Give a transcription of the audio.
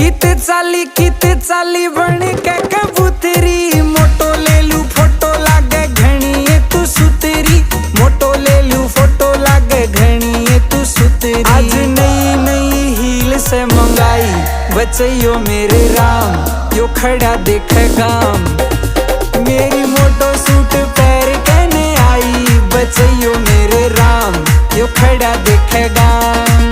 किते चाली बन के कबूतरी। मोटो ले लू फोटो लागे घनी तू सुतरी। मोटो ले लू फोटो लागे घनी तू सुतरी। आज नई नई हील से मंगाई बचैयो मेरे राम, यो खड़ा देख गाम। मेरी मोटो सूट पैर कहने आई बचैयो मेरे राम, यो खड़ा देख गाम।